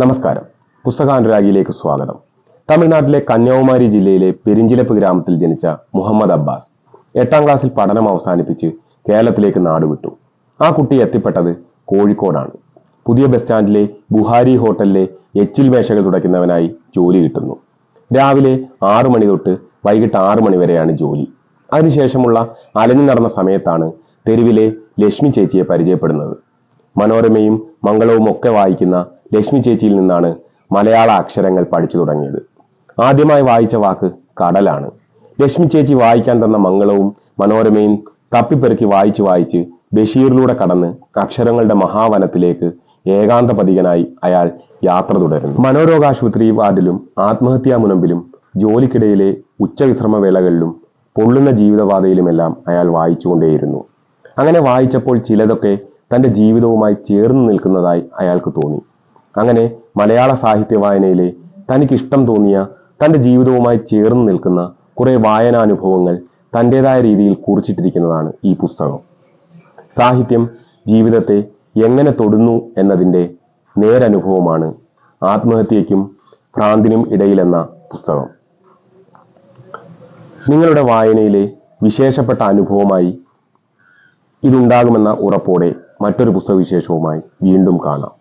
നമസ്കാരം. പുസ്തകാനുരാഗിയിലേക്ക് സ്വാഗതം. തമിഴ്നാട്ടിലെ കന്യാകുമാരി ജില്ലയിലെ പെരിഞ്ചിലപ്പ് ഗ്രാമത്തിൽ ജനിച്ച മുഹമ്മദ് അബ്ബാസ് 8ാം ക്ലാസ്സിൽ പഠനം അവസാനിപ്പിച്ച് കേരളത്തിലേക്ക് നാടുവിട്ടു. ആ കുട്ടി എത്തിപ്പെട്ടത് കോഴിക്കോടാണ്. പുതിയ ബസ് സ്റ്റാൻഡിലെ ബുഹാരി ഹോട്ടലിലെ എച്ചിൽ മേശകൾ തുടയ്ക്കുന്നവനായി ജോലി കിട്ടുന്നു. രാവിലെ 6 മണി തൊട്ട് വൈകിട്ട് 6 മണി വരെയാണ് ജോലി. അതിനുശേഷമുള്ള അലഞ്ഞു നടന്ന സമയത്താണ് തെരുവിലെ ലക്ഷ്മി ചേച്ചിയെ പരിചയപ്പെടുന്നത്. മനോരമയും മംഗളവും ഒക്കെ വായിക്കുന്ന ലക്ഷ്മി ചേച്ചിയിൽ നിന്നാണ് മലയാള അക്ഷരങ്ങൾ പഠിച്ചു തുടങ്ങിയത്. ആദ്യമായി വായിച്ച വാക്ക് കടലാണ്. ലക്ഷ്മി ചേച്ചി വായിക്കാൻ തന്ന മംഗളവും മനോരമയും തപ്പിപ്പെറുക്കി വായിച്ച് ബഷീറിലൂടെ കടന്ന് അക്ഷരങ്ങളുടെ മഹാവനത്തിലേക്ക് ഏകാന്തപതികനായി അയാൾ യാത്ര തുടരുന്നു. മനോരോഗാശുപത്രി വാർഡിലും ആത്മഹത്യാ മുനമ്പിലും ജോലിക്കിടയിലെ ഉച്ചവിശ്രമവേളകളിലും പൊള്ളുന്ന ജീവിതപാതയിലുമെല്ലാം അയാൾ വായിച്ചുകൊണ്ടേയിരുന്നു. അങ്ങനെ വായിച്ചപ്പോൾ ചിലതൊക്കെ തൻ്റെ ജീവിതവുമായി ചേർന്ന് നിൽക്കുന്നതായി അയാൾക്ക് തോന്നി. അങ്ങനെ മലയാള സാഹിത്യ വായനയിലെ തനിക്കിഷ്ടം തോന്നിയ തൻ്റെ ജീവിതവുമായി ചേർന്ന് നിൽക്കുന്ന കുറെ വായനാനുഭവങ്ങൾ തൻ്റെതായ രീതിയിൽ കുറിച്ചിട്ടിരിക്കുന്നതാണ് ഈ പുസ്തകം. സാഹിത്യം ജീവിതത്തെ എങ്ങനെ തൊടുന്നു എന്നതിൻ്റെ നേരനുഭവമാണ് ആത്മഹത്യയ്ക്കും ഭ്രാന്തിനും ഇടയിലെന്ന പുസ്തകം. നിങ്ങളുടെ വായനയിലെ വിശേഷപ്പെട്ട അനുഭവമായി ഇതുണ്ടാകുമെന്ന ഉറപ്പോടെ മറ്റൊരു പുസ്തകവിശേഷവുമായി വീണ്ടും കാണാം.